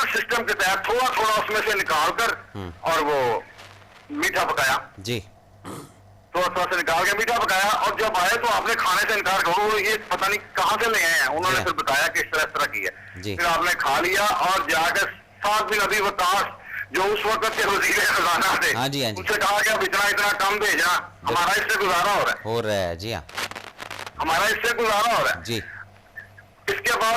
Natural system के तहत थोड़ा थोड़ा उसमें से निकाल कर और वो मीठा पकाया जी, थोड़ा थोड़ा से निकाल के मीठा पकाया, और जब आए तो आपने खाने से इनकार करो, ये पता नहीं कहाँ से ले आए हैं। उन्होंने फिर बताया कि इस तरह की है। फिर आपने खा लिया और जाकर 7 दिन अभी वकास जो उस वक्त के वजीर खजाना थे, हाँ जी, हाँ जी, उनसे कहा कि अब इतना इतना कम भेजना, हमारा इससे गुजारा हो रहा है जी हाँ, हमारा इससे गुजारा हो रहा है जी। इसके बाद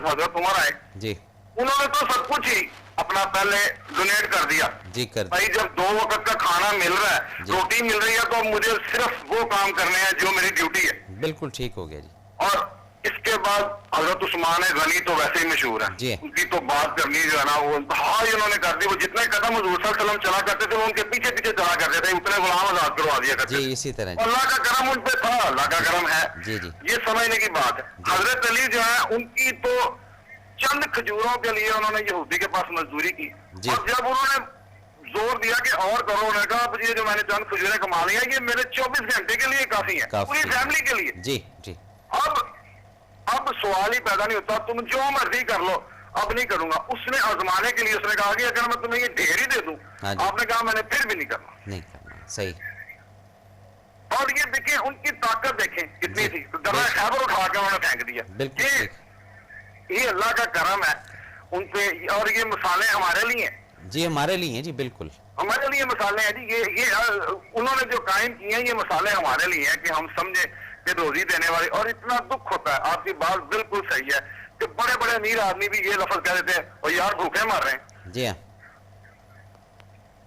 हजरत उमर आए जी, उन्होंने तो सब कुछ ही अपना पहले डोनेट कर दिया जी, कर भाई, जब 2 वक्त का खाना मिल रहा है, रोटी मिल रही है, तो मुझे सिर्फ वो काम करने हैं जो मेरी ड्यूटी है। बिल्कुल ठीक हो गया जी। और इसके बाद हजरत उस्मान गनी तो वैसे ही मशहूर है, उनकी तो बात करनी जो है ना वो हाँ उन्होंने कर दी। वो जितने कदम हुजूर सल्लल्लाहु अलैहि वसल्लम चला करते थे वो उनके पीछे पीछे चला करते थे, उतने गुलाम आजाद करवा दिया करते थे। इसी तरह अल्लाह का करम उन पे था, अल्लाह का करम है, जी जी, ये समझने की बात है। हजरत अली जो है उनकी तो चंद खजूरों के लिए उन्होंने यहूदी के पास मजदूरी की, और जब उन्होंने जोर दिया कि और करो, उन्होंने कहा अब ये जो मैंने चंद खजूरें कमा ली हैं ये मेरे 24 घंटे के लिए काफी है, पूरी फैमिली के लिए। जी जी। अब सवाल ही पैदा नहीं होता, तुम जो मर्जी कर लो, अब नहीं करूंगा। उसने आजमाने के लिए उसने कहा कि अगर मैं तुम्हें ये ढेर ही दे दूं, आपने कहा मैंने फिर भी नहीं करना। सही। और ये देखें उनकी ताकत देखें कितनी थी, दर्रा खैबर उठा के उन्होंने फेंक दिया। ये अल्लाह का करम है उन पे। और ये मसाले हमारे लिए हैं जी, हमारे लिए हैं जी, बिल्कुल हमारे लिए मसाले हैं जी। ये उन्होंने जो कायम किए हैं ये मसाले हमारे लिए हैं कि हम समझे कि रोजी देने वाली। और इतना दुख होता है, आपकी बात बिल्कुल सही है कि बड़े बड़े अमीर आदमी भी ये लफ्ज कह देते हैं और यार भूखे मर रहे हैं। जी हाँ,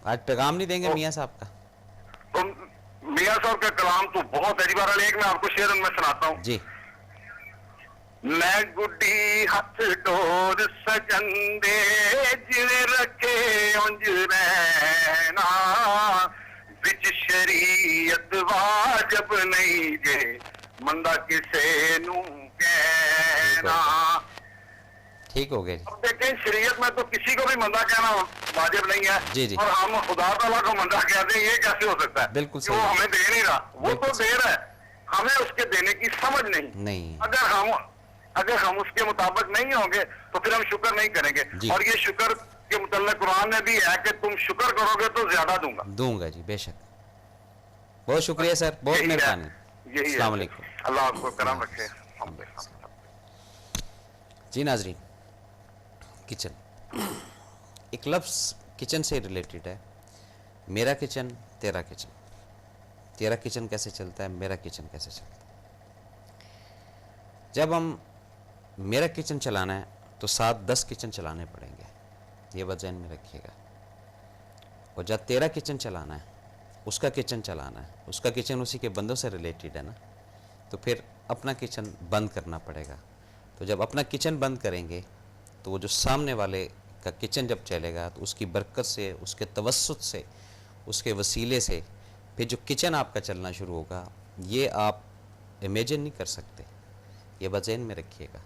आज पैगाम नहीं देंगे मियाँ साहब का? तो मियाँ साहब का कलाम तो बहुत है जी। बहरहाल एक मैं आपको शेर उनमें सुनाता हूँ जी। मैं गुड्डी हथ डोर सजंदे जिवे रखे उंज रहना, बिच शरीयत वाजब नहीं जे मंदा किसे नू कहना। ठीक हो गया। अब देखें शरीयत में तो किसी को भी मंदा कहना वाजिब नहीं है। जी जी। और हम खुदा ताला को मंदा कहते हैं, ये कैसे हो सकता है? बिल्कुल वो हमें दे नहीं रहा, वो तो दे रहा है, हमें उसके देने की समझ नहीं। अगर हम उसके मुताबिक नहीं होंगे तो फिर हम शुक्र नहीं करेंगे। और ये शुक्र के मुतल्लिक़ कुरान में भी है कि तुम शुक्र करोगे तो ज्यादा दूंगा जी, बेशक। बहुत शुक्रिया सर, बहुत मेहरबानी। अस्सलाम वालेकुम, अल्लाह आपको करम रखे। जी नाज़रीन, किचन एक लफ्ज़ किचन से रिलेटेड है। मेरा किचन तेरा किचन, तेरा किचन कैसे चलता है, मेरा किचन कैसे चलता है। जब हम मेरा किचन चलाना है तो 7-10 किचन चलाने पड़ेंगे, ये बात ज़हन में रखिएगा। और जब तेरा किचन चलाना है, उसका किचन चलाना है, उसका किचन उसी के बंदों से रिलेटेड है ना, तो फिर अपना किचन बंद करना पड़ेगा। तो जब अपना किचन बंद करेंगे तो वो जो सामने वाले का किचन जब चलेगा तो उसकी बरकत से, उसके तवस्सुत से, उसके वसीले से फिर जो किचन आपका चलना शुरू होगा, ये आप इमेजिन नहीं कर सकते। ये बात ज़हन में रखिएगा।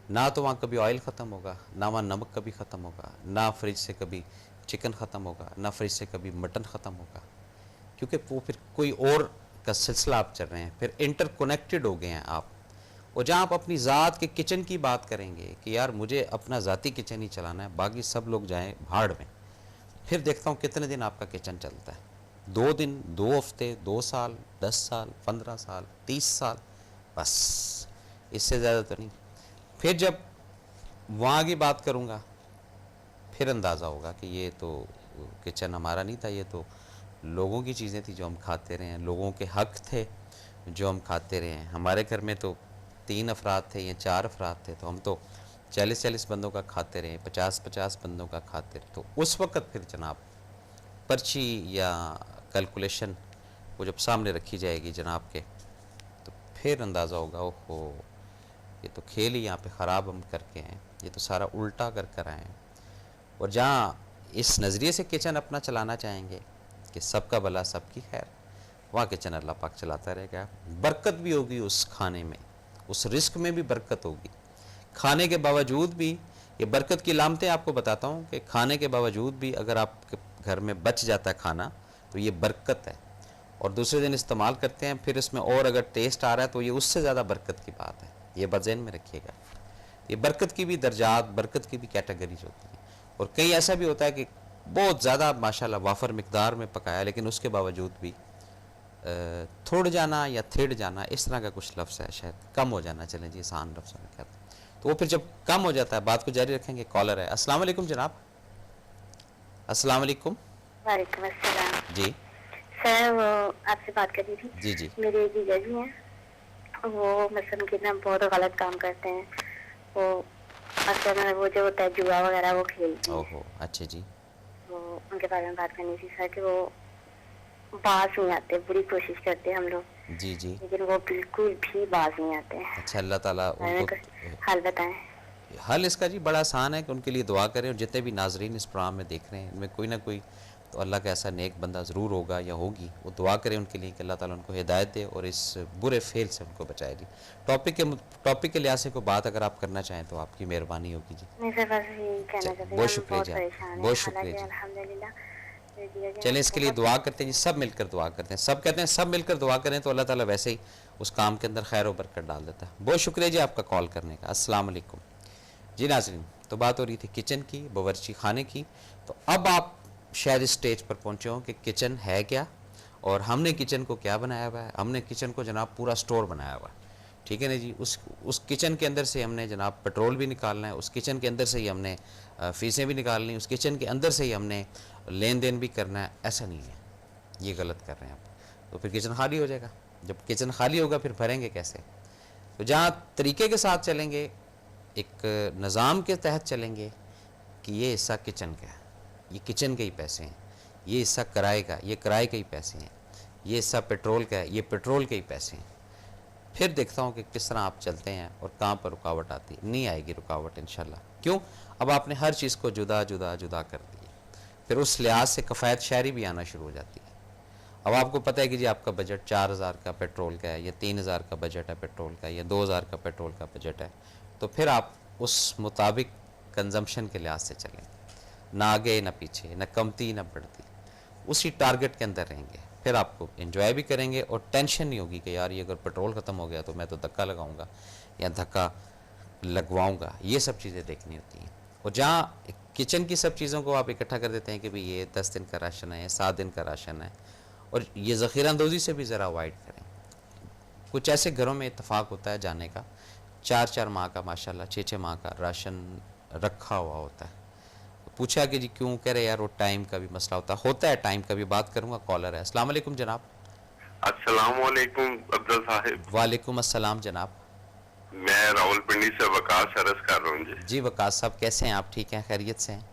ना तो वहाँ कभी ऑयल ख़त्म होगा, ना वहाँ नमक कभी ख़त्म होगा, ना फ्रिज से कभी चिकन ख़त्म होगा, ना फ्रिज से कभी मटन ख़त्म होगा, क्योंकि वो फिर कोई और का सिलसिला आप चल रहे हैं, फिर इंटरकनेक्टेड हो गए हैं आप। और जहाँ आप अपनी ज़ात के किचन की बात करेंगे कि यार मुझे अपना ज़ाती किचन ही चलाना है, बाकी सब लोग जाएं भाड़ में, फिर देखता हूँ कितने दिन आपका किचन चलता है। 2 दिन, 2 हफ्ते, 2 साल, 10 साल, 15 साल, 30 साल, बस इससे ज़्यादा तो नहीं। फिर जब वहाँ की बात करूँगा फिर अंदाज़ा होगा कि ये तो किचन हमारा नहीं था, ये तो लोगों की चीज़ें थी जो हम खाते रहे हैं, लोगों के हक थे जो हम खाते रहे हैं। हमारे घर में तो 3 अफराद थे या 4 अफराद थे, तो हम तो 40-40 बंदों का खाते रहे, 50-50 बंदों का खाते रहे। तो उस वक़्त फिर जनाब पर्ची या कैलकुलेशन वो जब सामने रखी जाएगी जनाब के, तो फिर अंदाज़ा होगा ओहो ये तो खेल ही यहाँ पे ख़राब हम करके हैं, ये तो सारा उल्टा कर आए हैं। और जहाँ इस नज़रिए से किचन अपना चलाना चाहेंगे कि सबका भला सबकी खैर, वहाँ किचन अल्लाह पाक चलाता रहेगा। बरकत भी होगी उस खाने में, उस रिस्क में भी बरकत होगी। खाने के बावजूद भी ये बरकत की लामतें आपको बताता हूँ कि खाने के बावजूद भी अगर आपके घर में बच जाता है खाना तो ये बरकत है, और दूसरे दिन इस्तेमाल करते हैं, फिर इसमें और अगर टेस्ट आ रहा है तो ये उससे ज़्यादा बरकत की बात है। ये बात ज़हन में रखिएगा। ये बरकत की भी दर्जात, बरकत की भी कैटेगरीज होती हैं। और कहीं ऐसा भी होता है कि बहुत ज़्यादा माशाल्लाह वाफर मिकदार में पकाया, लेकिन उसके बावजूद भी थोड़ जाना या थेड़ जाना, इस तरह का कुछ लफ्ज़ है, शायद कम हो जाना, चलें जी आसान लफ्ज़ों में कहते हैं। तो वो फिर जब कम हो जाता है, बात को जारी रखेंगे। कॉलर है। अस्सलाम वालेकुम जनाब। अस्सलाम वालेकुम। वालेकुम अस्सलाम। जी सर, वो आपसे बात करनी थी। जी जी मेरे जीजा जी हैं, वो मसलन कि ना बहुत गलत काम करते हैं। वो असल वो जो होता है जुआ वगैरह वो खेलते हैं। ओहो, अच्छा जी। वो उनके बारे में बात करनी थी सर कि वो बाज नहीं आते, बुरी कोशिश करते हैं हम लोग, जी जी। लेकिन वो बिल्कुल भी बाज नहीं आते हैं। अच्छा, अल्लाह ताला उनको हाल बताएं। हल इसका जी बड़ा आसान है कि उनके लिए दुआ करें। और जितने भी नाजरीन इस प्रोग्राम में देख रहे हैं, इनमें कोई ना कोई तो अल्लाह का ऐसा नेक बंदा ज़रूर होगा या होगी, वो दुआ करें उनके लिए कि अल्लाह ताला उनको हिदायत दे और इस बुरे फेल से उनको बचाए। जी टॉपिक के लिहाज से कोई बात अगर आप करना चाहें तो आपकी मेहरबानी होगी जी। नहीं सर, बस यही कहना चाहते हैं, बहुत हम शुक्रिया बहुत जी, परेशान हैं। बहुत शुक्रिया हालांकि जी। अल्हम्दुलिल्लाह मेरे जीजा जी चलें, इसके लिए बहुत- दुआ करते हैं जी, सब मिलकर दुआ करते हैं। सब कहते हैं सब मिलकर दुआ करें तो अल्लाह ताला वैसे ही उस काम के अंदर खैर और बरकत डाल देता है। बहुत शुक्रिया जी आपका कॉल करने का। अस्सलाम वालेकुम जी। नाज़रीन, तो बात हो रही थी किचन की, बावर्ची खाने की। तो अब आप शायद इस स्टेज पर पहुँचे हो कि किचन है क्या और हमने किचन को क्या बनाया हुआ है। हमने किचन को जनाब पूरा स्टोर बनाया हुआ है, ठीक है ना जी। उस किचन के अंदर से हमने जनाब पेट्रोल भी निकालना है, उस किचन के अंदर से ही हमने फीसें भी निकालनी, उस किचन के अंदर से ही हमने लेन देन भी करना है। ऐसा नहीं है, ये गलत कर रहे हैं आप। तो फिर किचन खाली हो जाएगा। जब किचन खाली होगा फिर भरेंगे कैसे। तो जहाँ तरीके के साथ चलेंगे, एक निज़ाम के तहत चलेंगे कि ये हिस्सा किचन का है, ये किचन के ही पैसे हैं, ये हिस्सा किराए का, ये किराए के ही पैसे हैं, ये हिस्सा पेट्रोल का है, ये पेट्रोल के ही पैसे हैं। फिर देखता हूँ कि किस तरह आप चलते हैं और कहाँ पर रुकावट आती है। नहीं आएगी रुकावट इंशाल्लाह। क्यों? अब आपने हर चीज़ को जुदा जुदा जुदा कर दिया, फिर उस लिहाज से कफ़ायत शायरी भी आना शुरू हो जाती है। अब आपको पता है कि जी आपका बजट 4000 का पेट्रोल का है, या 3000 का बजट है पेट्रोल का, या 2000 का पेट्रोल का बजट है, तो फिर आप उस मुताबिक कंजम्पशन के लिहाज से चलेंगे, ना आगे ना पीछे, ना कमती ना बढ़ती, उसी टारगेट के अंदर रहेंगे। फिर आपको एंजॉय भी करेंगे और टेंशन नहीं होगी कि यार ये अगर पेट्रोल ख़त्म हो गया तो मैं तो धक्का लगाऊंगा या धक्का लगवाऊंगा। ये सब चीज़ें देखनी होती हैं। और जहाँ किचन की सब चीज़ों को आप इकट्ठा कर देते हैं कि भाई ये 10 दिन का राशन है, 7 दिन का राशन है, और ये ज़ख़ीरा अंदोज़ी से भी ज़रा अवॉइड करें। कुछ ऐसे घरों में इत्तेफाक होता है जाने का, 4-4 माह का, माशाल्लाह 6-6 माह का राशन रखा हुआ होता है। पूछा कि जी क्यों, कह रहे यार वो टाइम का भी मसला होता है टाइम का भी। बात करूँगा। कॉलर है। अस्सलाम वालेकुम जनाब। अस्सलाम वालेकुम अब्दुल साहिब। वालेकुम अस्सलाम जनाब। मैं रावलपिंडी से वकास अरज कर रहा हूँ जी। जी वकास साहब, कैसे हैं आप? ठीक हैं, खैरियत से हैं?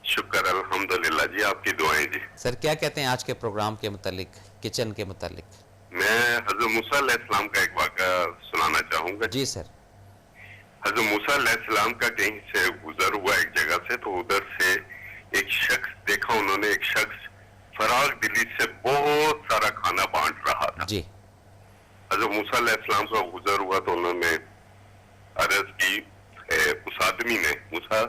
शुक्र अल्हम्दुलिल्लाह जी, आपकी दुआएं जी। सर क्या कहते हैं आज के प्रोग्राम के मुतालिक, किचन के मुतालिक? मैं हज़रत मूसा अलैहिस्सलाम का एक वाक़या सुनाना चाहूँगा। जी सर। हज़रत मूसा अलैहिस्सलाम का कहीं से गुजर हुआ एक जगह से, तो उधर से एक शख्स देखा उन्होंने, एक शख्स फराग दिली से बहुत सारा खाना बांट रहा था। जी। हज़रत मूसा अलैहिस्सलाम का गुजर हुआ तो उन्होंने अर्ज की उस आदमी ने, मूसा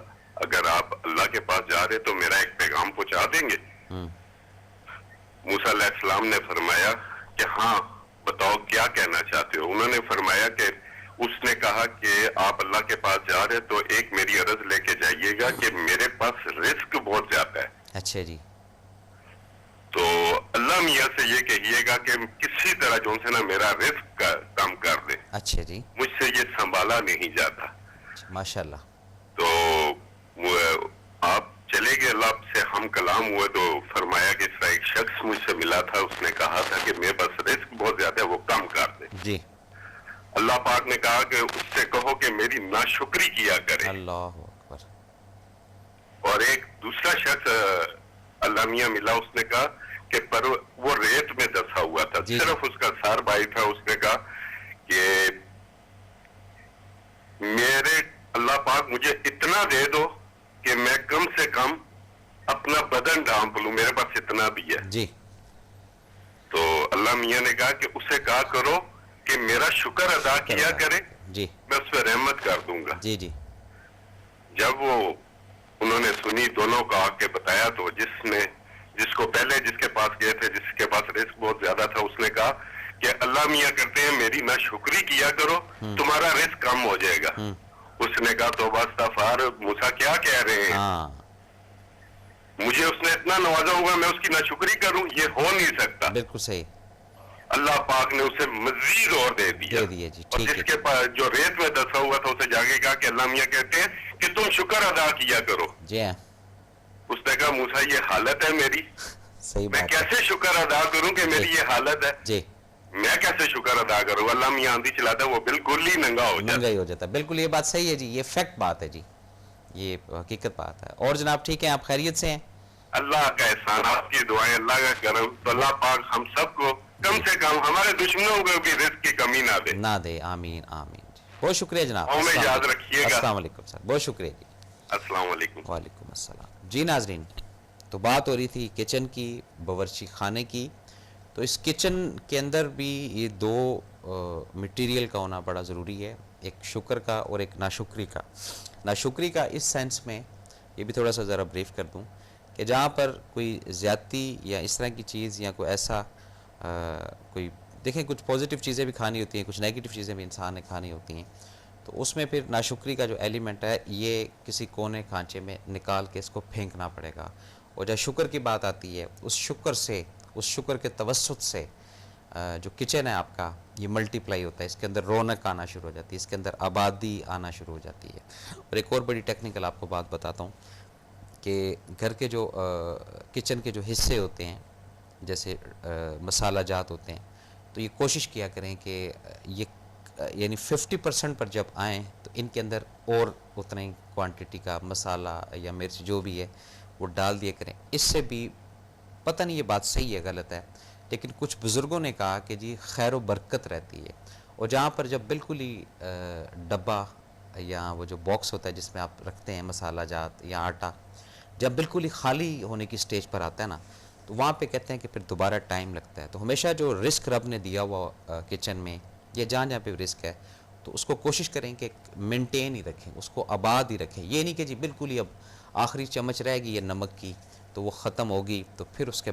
अगर आप अल्लाह के पास जा रहे तो मेरा एक पैगाम पहुंचा देंगे? मूसा अलैहिस्सलाम ने फरमाया कि हाँ बताओ क्या कहना चाहते हो। उन्होंने फरमाया कि उसने कहा कि आप अल्लाह के पास जा रहे तो एक मेरी अर्ज लेके जाइएगा कि मेरे पास रिस्क बहुत ज्यादा है। अच्छा जी। तो अल्लाह मियाँ से ये कहिएगा कि किसी तरह जो से ना मेरा रिस्क का कम कर दे। अच्छा जी। मुझसे ये संभाला नहीं जाता। माशाल्लाह। तो आप चले गए, अल्लाह से हम कलाम हुए तो फरमाया कि इस एक शख्स मुझसे मिला था, उसने कहा था कि मेरे पास रिस्क बहुत ज्यादा है, वो कम कर दे। जी। अल्लाह पाक ने कहा कि उससे कहो कि मेरी नाशुक्री किया करे। अल्लाह अकबर। और एक दूसरा शख्स अल्लाह मियाँ मिला, उसने कहा कि पर वो रेत में दसा हुआ था, सिर्फ उसका सार भाई था। उसने कहा कि मेरे अल्लाह पाक मुझे इतना दे दो कि मैं कम से कम अपना बदन ढांप लूं, मेरे पास इतना भी है। जी। तो अल्लाह मियाँ ने कहा कि उसे कहा करो कि मेरा शुक्र अदा किया करे, जी, मैं उस पर रहमत कर दूंगा। जी जी। जब वो उन्होंने सुनी, दोनों का आके बताया, तो जिसको पहले जिसके पास गए थे, जिसके पास रिस्क बहुत ज्यादा था, उसने कहा कि अल्लाह मियाँ करते हैं मेरी नाशुक्री किया करो, तुम्हारा रिस्क कम हो जाएगा। उसने कहा तौबा इस्तगफार, मूसा क्या कह रहे हैं? हाँ मुझे उसने इतना नवाजा हुआ, मैं उसकी नाशुक्री करूं? ये हो नहीं सकता। बिल्कुल सही, अल्लाह पाक ने उसे मजीद और दे दिया। दे दिया जी, और ठीक है। जिसके पास जो रेत में दसा हुआ था उसे जाके कहा कि अल्लाह मियां कहते हैं कि तुम शुक्र अदा किया करो। जी हाँ, उसने कहा मूसा ये हालत है मेरी, सही मैं बात है कैसे शुक्र अदा करूं कि मेरी ये हालत है? जी। मैं कैसे शुक्र अदा करूं? अल्लाह मियां आंधी चलाता है, वो बिल्कुल ही नंगा हो जाता नंगा ही हो जाता है, बिल्कुल ये बात सही है जी, ये फैक्ट बात है जी, ये हकीकत बात है। और जनाब ठीक है, आप खैरियत से हैं? है। अल्लाह का एहसान, आपकी दुआएं, अल्लाह का करम, तो अल्लाह पाक हम सबको कम से कम हमारे दुश्मनों को भी रिस्क की कमी ना दे। ना दे, आमीन आमीन जी। बहुत शुक्रिया जनाब, हमें अस्सलाम याद वालेकुम। रखिएगा। अस्सलाम वालेकुम सर, बहुत शुक्रिया जी। अस्सलाम वालेकुम। वालेकुम अस्सलाम। जी नाजरीन, तो बात हो रही थी किचन की, बावर्ची खाने की। तो इस किचन के अंदर भी ये दो मटेरियल का होना बड़ा ज़रूरी है, एक शुक्र का और एक नाशुक्री का। नाशुक्री का इस सेंस में ये भी थोड़ा सा ज़रा ब्रीफ कर दूं कि जहाँ पर कोई ज़्यादती या इस तरह की चीज़ या कोई ऐसा कोई, देखें कुछ पॉजिटिव चीज़ें भी खानी होती हैं, कुछ नेगेटिव चीज़ें भी इंसान ने खानी होती हैं, तो उसमें फिर नाशुक्री का जो एलिमेंट है ये किसी कोने खांचे में निकाल के इसको फेंकना पड़ेगा। और जब शुक्र की बात आती है, उस शुक्र से, उस शुक्र के तवस्सुत से जो किचन है आपका ये मल्टीप्लाई होता है, इसके अंदर रौनक आना शुरू हो जाती है, इसके अंदर आबादी आना शुरू हो जाती है। और एक और बड़ी टेक्निकल आपको बात बताता हूँ कि घर के जो किचन के जो हिस्से होते हैं, जैसे मसाला जात होते हैं, तो ये कोशिश किया करें कि ये यानी 50% पर जब आएँ तो इनके अंदर और उतना ही क्वांटिटी का मसाला या मिर्च जो भी है वो डाल दिया करें। इससे भी पता नहीं ये बात सही है गलत है, लेकिन कुछ बुज़ुर्गों ने कहा कि जी खैर व बरकत रहती है। और जहाँ पर जब बिल्कुल ही डब्बा या वो जो बॉक्स होता है जिसमें आप रखते हैं मसाला जात या आटा, जब बिल्कुल ही खाली होने की स्टेज पर आता है ना, तो वहाँ पे कहते हैं कि फिर दोबारा टाइम लगता है। तो हमेशा जो रिस्क रब ने दिया हुआ किचन में या जहाँ जहाँ पे रिस्क है, तो उसको कोशिश करें कि मेंटेन ही रखें, उसको आबाद ही रखें। ये नहीं कि जी बिल्कुल ही अब आखिरी चम्मच रहेगी ये नमक की तो वो ख़त्म होगी तो फिर उसके